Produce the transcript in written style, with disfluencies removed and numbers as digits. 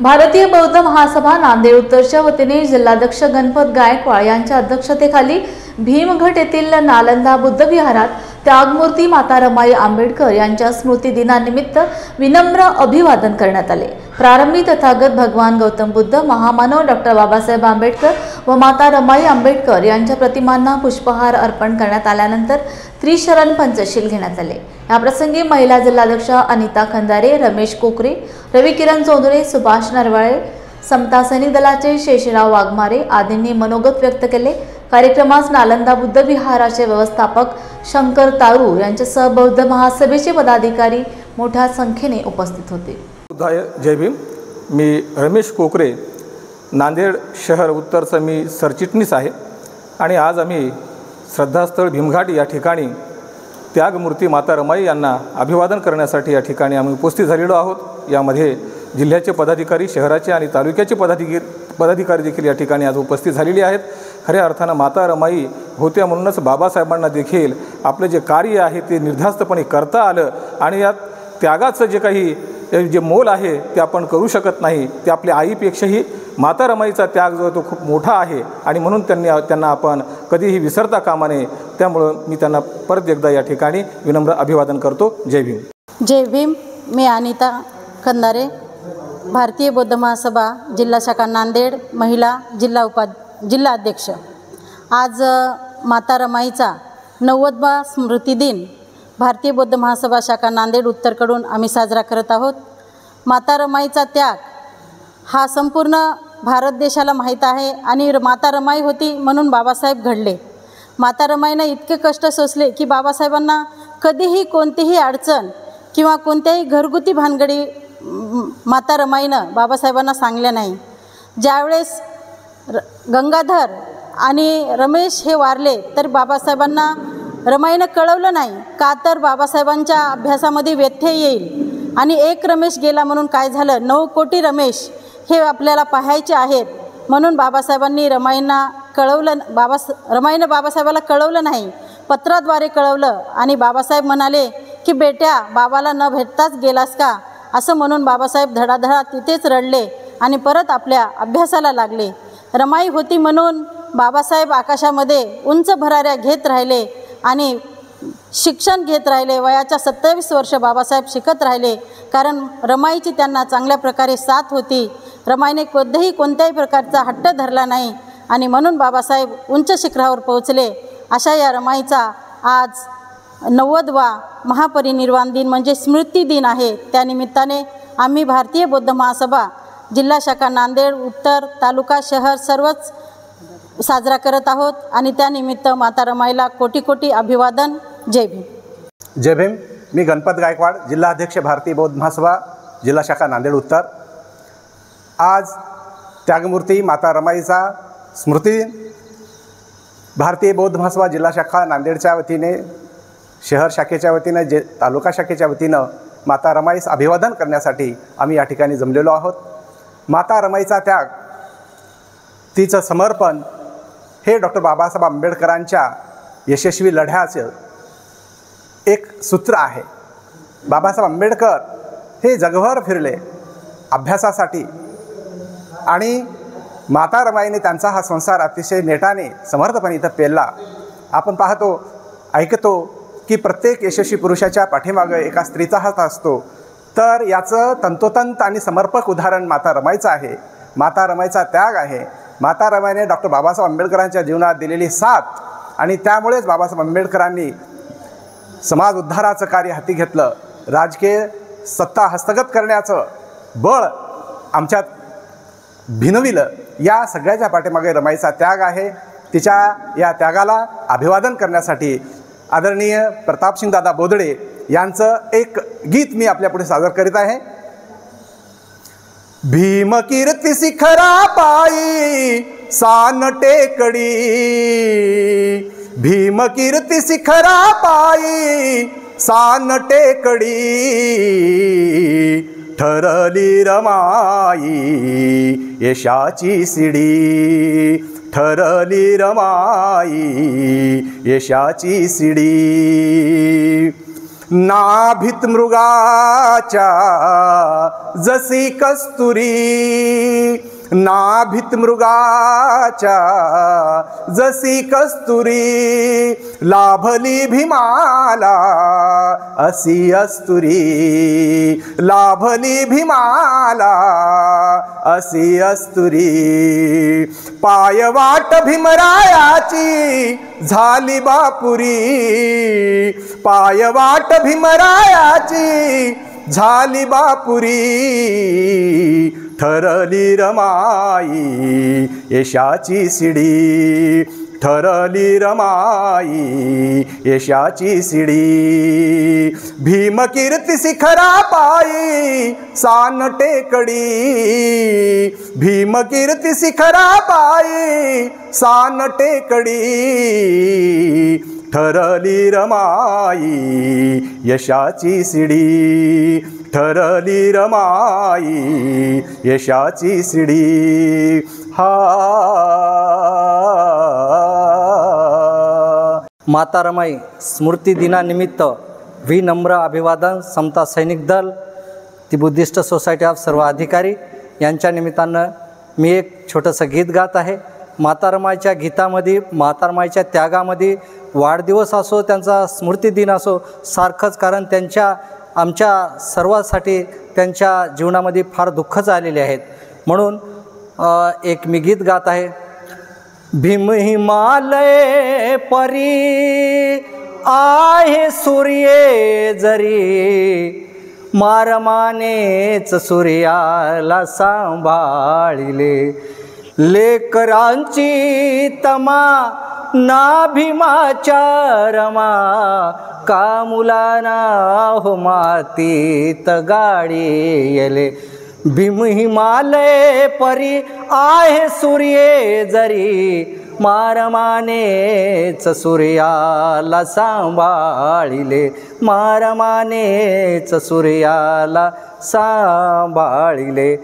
भारतीय बौद्ध महासभा नांदेड उत्तरच्या वतीने जिल्हाध्यक्ष गणपत गायकवाड यांच्या अध्यक्षतेखाली भीमगट येथील नालंदा बुद्ध विहारात त्यागमूर्ती माता रमाई आंबेडकर यांच्या स्मृती दिनानिमित्त विनम्र अभिवादन करण्यात आले। प्रारंभी तथागत भगवान गौतम बुद्ध, महामानव डॉक्टर बाबासाहेब आंबेडकर व माता रमाई आंबेडकर यांच्या प्रतिमांना पुष्पहार अर्पण करण्यात आल्यानंतर त्रिशरण पंचशील घेण्यात आले। या प्रसंगी महिला जिल्हाध्यक्ष अनिता खंदारे, रमेश कोकरे, रवी किरण चौधरी, सुभाष नरवाळे, समता सैनिक दलाचे शेषराव वाघमारे आदींनी मनोगत व्यक्त केले। कार्यक्रमास नालंदा बुद्ध विहाराचे व्यवस्थापक शंकर तारू यांच्यासह बौद्ध महासभेचे पदाधिकारी मोठ्या संख्येने उपस्थित होते। जय भीम। मी रमेश कोकरे, नांदेड शहर उत्तरचा मी सरचिटणीस आहे आणि आज आम्ही श्रद्धास्थळ भीमघाट या ठिकाणी त्यागमूर्ती माता रमाई यांना अभिवादन करण्यासाठी या ठिकाणी आम्ही उपस्थित झालेलो आहोत। यामध्ये जिल्ह्याचे पदाधिकारी, शहराचे आणि तालुक्याचे पदाधिकारी देखील या ठिकाणी आज उपस्थित झालेले आहेत। खऱ्या अर्थानं माता रमाई होत्या म्हणूनच बाबासाहेबांना देखील आपले जे कार्य आहे ते निर्धास्तपणे करता आलं आणि यात त्यागाचं जे काही जे मोल आहे ते आपण करू शकत नाही। ते आपल्या आईपेक्षाही माता रमाईचा त्याग जो तो खूप मोठा आहे आणि म्हणून त्यांना आपण कधीही विसरता कामा नये। त्यामुळं मी त्यांना परत एकदा या ठिकाणी विनम्र अभिवादन करतो। जय भीम। जय भीम। मी अनिता खंदारे, भारतीय बौद्ध महासभा जिल्हा शाखा नांदेड, महिला जिल्हा अध्यक्ष। आज माता रमाईचा 90वा स्मृती दिन भारतीय बौद्ध महासभा शाखा नांदेड उत्तरकडून आम्ही साजरा करत आहोत। माता रमाईचा त्याग हा संपूर्ण भारत देशाला माहीत आहे आणि माता रमाई होती म्हणून बाबासाहेब घडले। माता रमाईने इतके कष्ट सोसले की बाबासाहेबांना कधीही कोणतीही अडचण किंवा कोणत्याही घरगुती भानगडी माता रमाईनं बाबासाहेबांना सांगल्या नाही। ज्यावेळेस गंगाधर आणि रमेश हे वारले तर बाबासाहेबांना रमाईनं कळवलं नाही, का तर बाबासाहेबांच्या अभ्यासामध्ये व्यत्यय येईल आणि एक रमेश गेला म्हणून काय झालं, 9 कोटी रमेश हे आपल्याला पाहायचे आहेत म्हणून बाबासाहेबांनी रमाईंना कळवलं। रमाईनं बाबासाहेबाला कळवलं नाही, पत्राद्वारे कळवलं आणि बाबासाहेब म्हणाले की बेट्या बाबाला न भेटताच गेलास का, असं म्हणून बाबासाहेब धडाधडा तिथेच रडले आणि परत आपल्या अभ्यासाला लागले। रमाई होती म्हणून बाबासाहेब आकाशामध्ये उंच भराऱ्या घेत राहिले आणि शिक्षण घेत राहिले। वयाच्या 27 वर्ष बाबासाहेब शिकत राहिले, कारण रमाईची त्यांना चांगल्या प्रकारे साथ होती। रमाईने कोणत्याही प्रकारचा हट्ट धरला नाही आणि म्हणून बाबासाहेब उंच शिखरावर पोहोचले। अशा या रमाईचा आज 90वा महापरिनिर्वाण दिन म्हणजे स्मृती दिन आहे। त्यानिमित्ताने आम्ही भारतीय बौद्ध महासभा जिल्हा शाखा नांदेड उत्तर, तालुका, शहर सर्वच साजरा करत आहोत आणि त्यानिमित्त माता रमाईला कोटी कोटी अभिवादन। जय भीम। जय भीम। मी गणपत गायकवाड, जिल्हाध्यक्ष भारतीय बौद्ध महासभा जिल्हा शाखा नांदेड उत्तर। आज त्यागमूर्ती माता रमाईचा स्मृती दिन भारतीय बौद्ध महासभा जिल्हा शाखा नांदेडच्या वतीने, शहर शाखेच्या वतीने, तालुका शाखेच्या वतीनं माता रमाईस अभिवादन करण्यासाठी आम्ही या ठिकाणी जमलेलो आहोत। माता रमाईचा त्याग, तिचं समर्पण हे डॉक्टर बाबासाहेब आंबेडकरांच्या यशस्वी लढ्याचं एक सूत्र आहे। बाबासाहेब आंबेडकर हे जगभर फिरले अभ्यासासाठी आणि माता रमाईने त्यांचा हा संसार अतिशय नेटाने समर्थपणे इथं पेलला। आपण पाहतो, ऐकतो की प्रत्येक यशस्वी पुरुषाच्या पाठीमागं एका स्त्रीचा हात असतो, तर याचं तंतोतंत आणि समर्पक उदाहरण माता रमाईचं आहे। माता रमाईचा त्याग आहे। माता रमाईने डॉक्टर बाबासाहेब आंबेडकरांच्या जीवनात दिलेली साथ आणि त्यामुळेच बाबासाहेब आंबेडकरांनी समाज उद्धाराचं कार्य हाती घेतलं। राजकीय सत्ता हस्तगत करण्याचं बळ आमच्यात भिनविलं। या सगळ्याच्या पाठीमागे रमाईचा त्याग आहे। तिच्या या त्यागाला अभिवादन करण्यासाठी आदरणीय प्रतापसिंग दादा बोदडे यांचं एक गीत मी आपल्यापुढे सादर करीत आहे। भीम कीर्ती शिखरा पायी सान टेकडी, भीम कीर्ती शिखरा पायी सान टेकडी, ठरली रमाई यशाची शिडी, ठरली रमाई यशाची शिडी। नाभित मृगाच्या जशी कस्तुरी, नाभित मृगाच्या जशी कस्तुरी, लाभली भीमाला असी अस्तुरी, लाभली भीमाला असी अस्तुरी. पायवाट भीमरायाची झाली बापुरी, पायवाट भीमरायाची झाली बापुरी. ठरली रमाई यशाची शिडी, ठरली रमाई यशाची शिडी. भीमकीर्ती शिखरा पायी सान टेकडी, भीमकीर्ती शिखरा पायी सान टेकडी. ठरली रमाई यशाची शिडी, ठरली रमाई यशाची शिडी. हा माता रमाई स्मृती दिनानिमित्त विनम्र अभिवादन. समता सैनिक दल, ती बुद्धिस्ट सोसायटी ऑफ सर्व अधिकारी यांच्या निमित्तानं मी एक छोटंसं गीत गात आहे. माता रमाईच्या गीतामध्ये, माता रमाईच्या त्यागामध्ये वाढदिवस असो, त्यांचा स्मृतिदिन असो, सारखंच. कारण त्यांच्या आमच्या सर्वांसाठी त्यांच्या जीवनामध्ये फार दुःखच आलेले आहेत. म्हणून एक मी गीत गात आहे. भीम हिमालय परी आहे सूर्ये जरी, मारमानेच सूर्याला सांभाळिले. लेकरांची तमा ना भीमाच्या रमा, का मुलाना हो मातीत गाडी येले. भीम हिमालय परी आहे सूर्ये जरी, मारमानेच सूर्याला सांभाळिले, मारमानेच सूर्याला सांभाळिले.